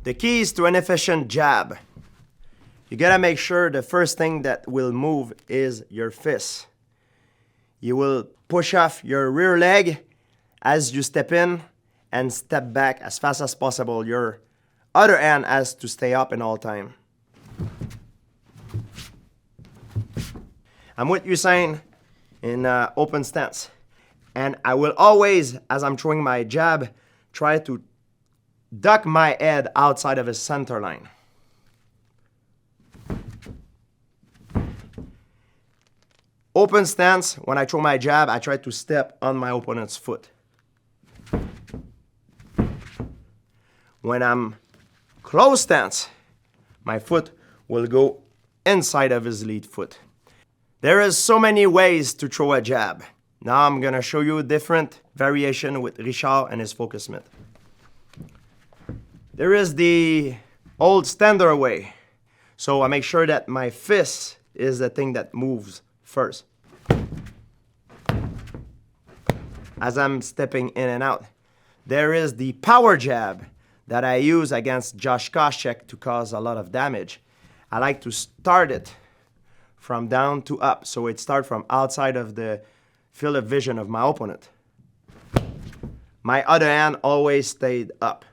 The keys to an efficient jab. You gotta make sure the first thing that will move is your fist. You will push off your rear leg as you step in and step back as fast as possible. Your other hand has to stay up in all time. I'm with Usain in open stance. And I will always, as I'm throwing my jab, try to duck my head outside of his center line. Open stance, when I throw my jab, I try to step on my opponent's foot. When I'm close stance, my foot will go inside of his lead foot. There is so many ways to throw a jab. Now I'm gonna show you a different variation with Richard and his focus mitt. There is the old standard way. So I make sure that my fist is the thing that moves first as I'm stepping in and out. There is the power jab that I use against Josh Koscheck to cause a lot of damage. I like to start it from down to up, so it starts from outside of the field of vision of my opponent. My other hand always stayed up.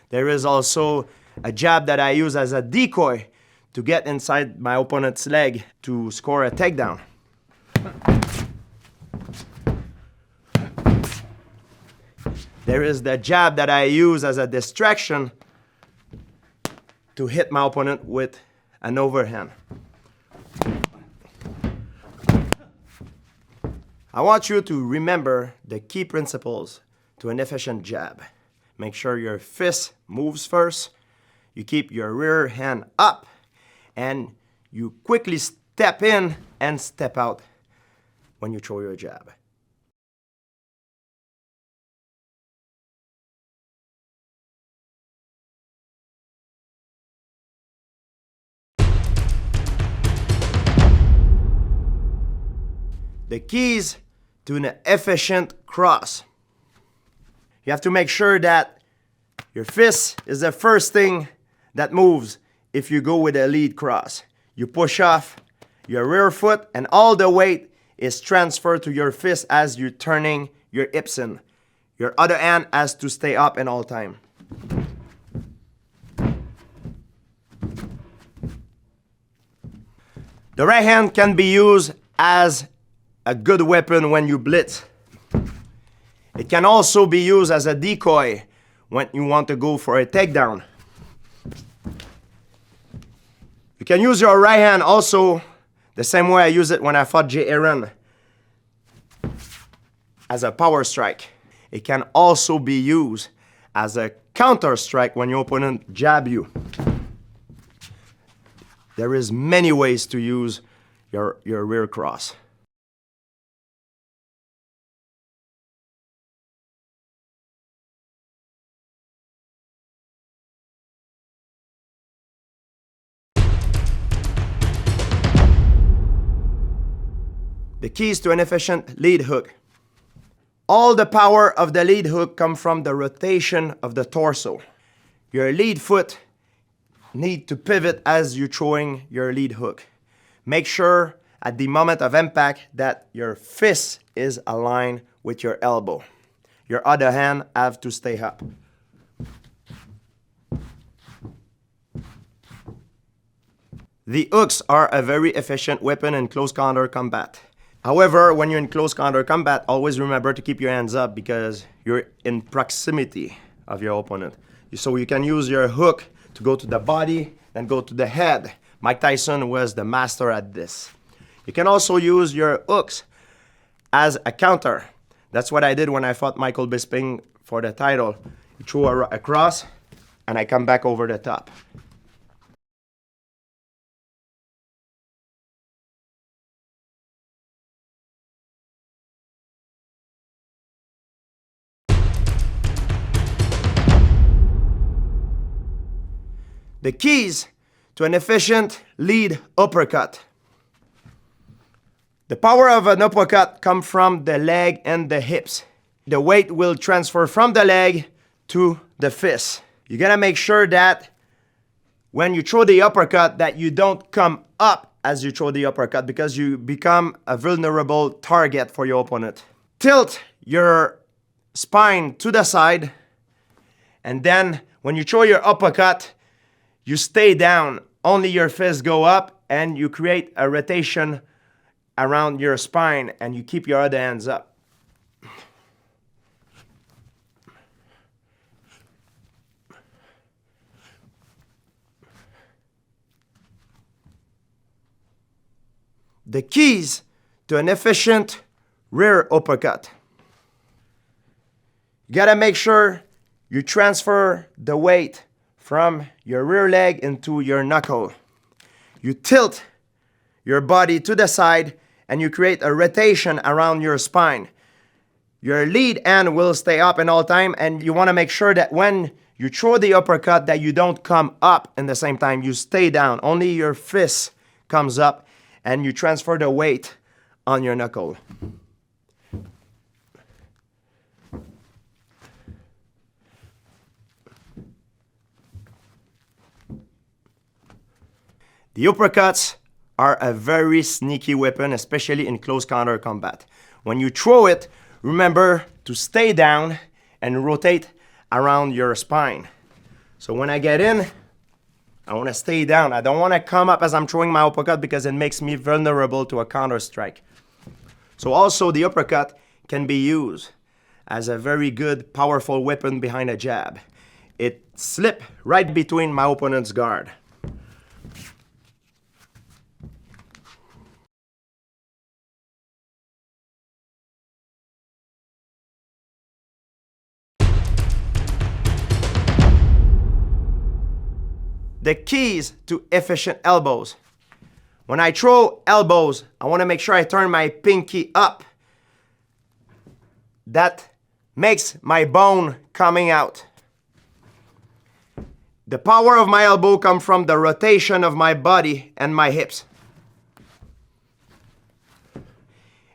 There is also a jab that I use as a decoy to get inside my opponent's leg to score a takedown. There is the jab that I use as a distraction to hit my opponent with an overhand. I want you to remember the key principles to an efficient jab. Make sure your fist moves first, you keep your rear hand up, and you quickly step in and step out when you throw your jab. The keys to an efficient cross. You have to make sure that your fist is the first thing that moves if you go with a lead cross. You push off your rear foot and all the weight is transferred to your fist as you're turning your hips in. Your other hand has to stay up in all time. The right hand can be used as a good weapon when you blitz. It can also be used as a decoy when you want to go for a takedown. You can use your right hand also the same way I use it when I fought Jay Aaron, as a power strike. It can also be used as a counter strike when your opponent jab you. There is many ways to use your rear cross. The keys to an efficient lead hook. All the power of the lead hook comes from the rotation of the torso. Your lead foot needs to pivot as you're throwing your lead hook. Make sure at the moment of impact that your fist is aligned with your elbow. Your other hand has to stay up. The hooks are a very efficient weapon in close counter combat. However, when you're in close counter combat, always remember to keep your hands up because you're in proximity of your opponent. So you can use your hook to go to the body and go to the head. Mike Tyson was the master at this. You can also use your hooks as a counter. That's what I did when I fought Michael Bisping for the title. You throw a cross and I come back over the top. The keys to an efficient lead uppercut. The power of an uppercut comes from the leg and the hips. The weight will transfer from the leg to the fist. You gotta make sure that when you throw the uppercut that you don't come up as you throw the uppercut, because you become a vulnerable target for your opponent. Tilt your spine to the side, and then when you throw your uppercut, you stay down. Only your fists go up, and you create a rotation around your spine, and you keep your other hands up. The keys to an efficient rear uppercut. You gotta make sure you transfer the weight from your rear leg into your knuckle. You tilt your body to the side and you create a rotation around your spine. Your lead hand will stay up in all time, and you wanna make sure that when you throw the uppercut that you don't come up in the same time, you stay down. Only your fist comes up, and you transfer the weight on your knuckle. The uppercuts are a very sneaky weapon, especially in close counter combat. When you throw it, remember to stay down and rotate around your spine. So when I get in, I want to stay down. I don't want to come up as I'm throwing my uppercut because it makes me vulnerable to a counter strike. So also the uppercut can be used as a very good, powerful weapon behind a jab. It slips right between my opponent's guard. The keys to efficient elbows. When I throw elbows, I want to make sure I turn my pinky up. That makes my bone coming out. The power of my elbow comes from the rotation of my body and my hips.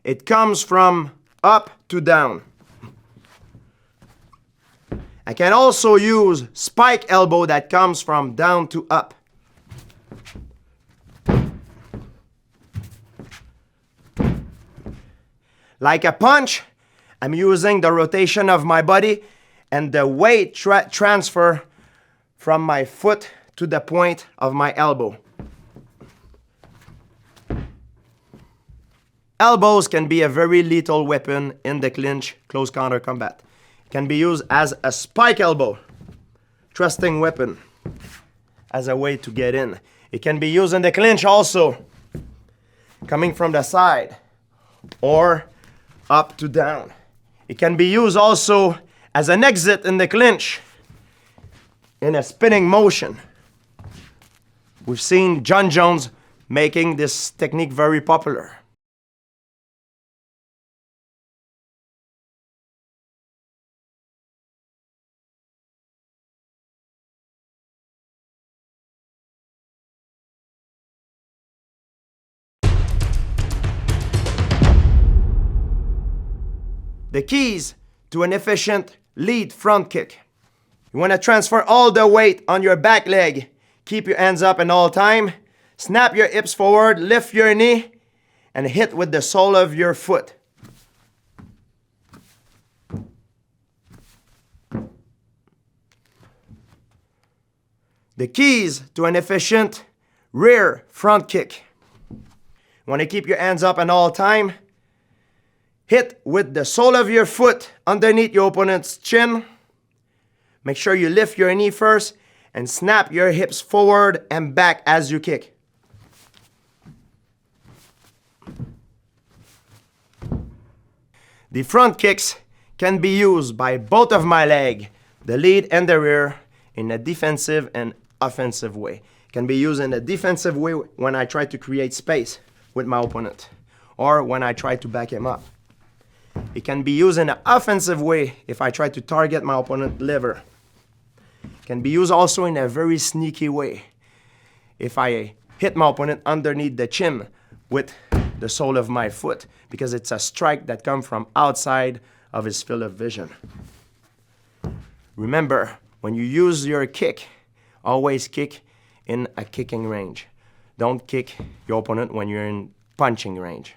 It comes from up to down. I can also use spike elbow that comes from down to up. Like a punch, I'm using the rotation of my body and the weight transfer from my foot to the point of my elbow. Elbows can be a very lethal weapon in the clinch, close counter combat. Can be used as a spike elbow, thrusting weapon, as a way to get in. It can be used in the clinch also, coming from the side or up to down. It can be used also as an exit in the clinch, in a spinning motion. We've seen John Jones making this technique very popular. The keys to an efficient lead front kick. You want to transfer all the weight on your back leg. Keep your hands up in all time. Snap your hips forward, lift your knee, and hit with the sole of your foot. The keys to an efficient rear front kick. You want to keep your hands up in all time. Hit with the sole of your foot underneath your opponent's chin. Make sure you lift your knee first and snap your hips forward and back as you kick. The front kicks can be used by both of my legs, the lead and the rear, in a defensive and offensive way. Can be used in a defensive way when I try to create space with my opponent, or when I try to back him up. It can be used in an offensive way if I try to target my opponent's liver. It can be used also in a very sneaky way if I hit my opponent underneath the chin with the sole of my foot, because it's a strike that comes from outside of his field of vision. Remember, when you use your kick, always kick in a kicking range. Don't kick your opponent when you're in punching range.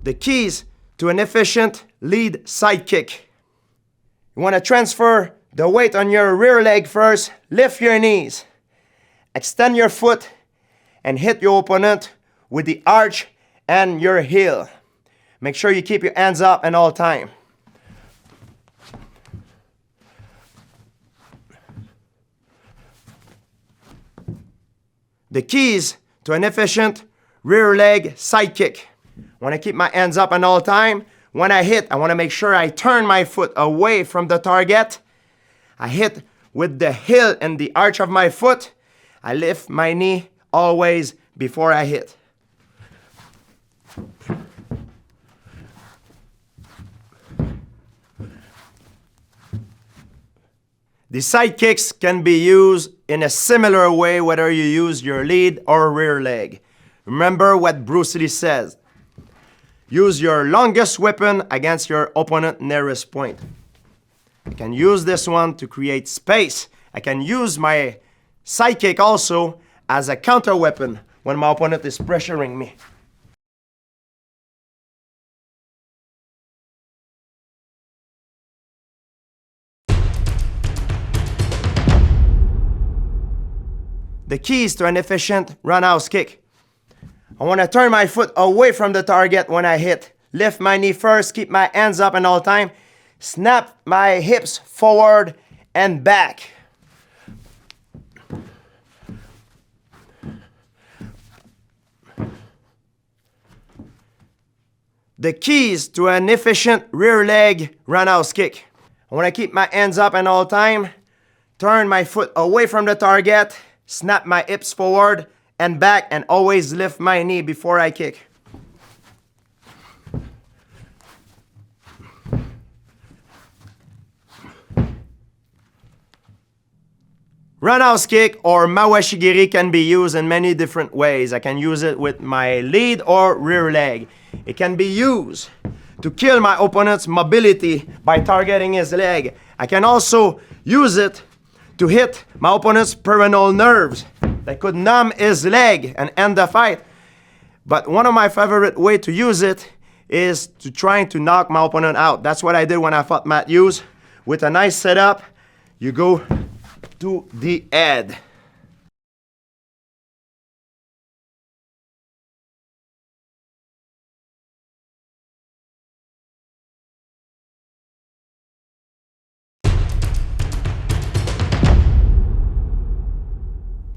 The keys to an efficient lead side kick. You want to transfer the weight on your rear leg first. Lift your knees. Extend your foot and hit your opponent with the arch and your heel. Make sure you keep your hands up at all time. The keys to an efficient rear leg side kick. I want to keep my hands up at all time. When I hit, I want to make sure I turn my foot away from the target. I hit with the heel and the arch of my foot. I lift my knee always before I hit. The side kicks can be used in a similar way whether you use your lead or rear leg. Remember what Bruce Lee says. Use your longest weapon against your opponent's nearest point. I can use this one to create space. I can use my side kick also as a counter weapon when my opponent is pressuring me. The keys to an efficient roundhouse kick. I want to turn my foot away from the target when I hit. Lift my knee first, keep my hands up at all time. Snap my hips forward and back. The keys to an efficient rear leg roundhouse kick. I want to keep my hands up at all time. Turn my foot away from the target. Snap my hips forward and back, and always lift my knee before I kick. Roundhouse kick or mawashigiri can be used in many different ways. I can use it with my lead or rear leg. It can be used to kill my opponent's mobility by targeting his leg. I can also use it to hit my opponent's peroneal nerves that could numb his leg and end the fight. But one of my favorite ways to use it is to trying to knock my opponent out. That's what I did when I fought Matt Hughes. With a nice setup, you go to the head.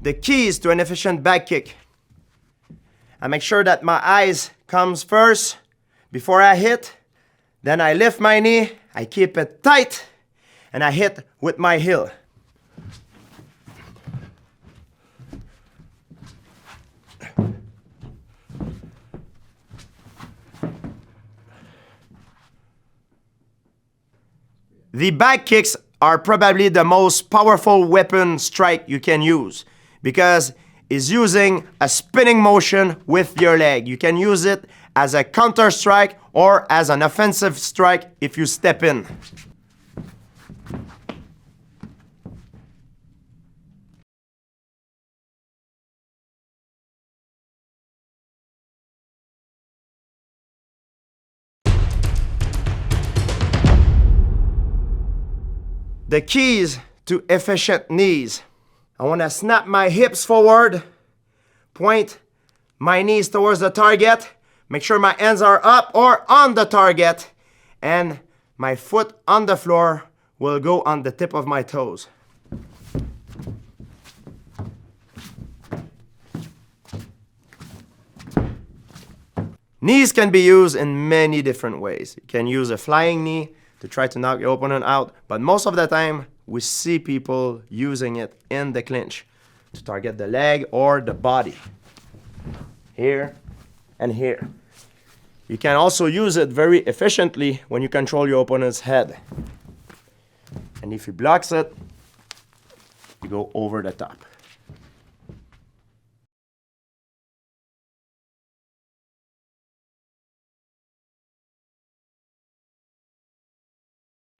The keys to an efficient back kick. I make sure that my eyes comes first before I hit. Then I lift my knee, I keep it tight, and I hit with my heel. The back kicks are probably the most powerful weapon strike you can use, because it's using a spinning motion with your leg. You can use it as a counter strike or as an offensive strike if you step in. The keys to efficient knees. I want to snap my hips forward, point my knees towards the target, make sure my hands are up or on the target, and my foot on the floor will go on the tip of my toes. Knees can be used in many different ways. You can use a flying knee to try to knock your opponent out, but most of the time we see people using it in the clinch to target the leg or the body. Here and here. You can also use it very efficiently when you control your opponent's head. And if he blocks it, you go over the top.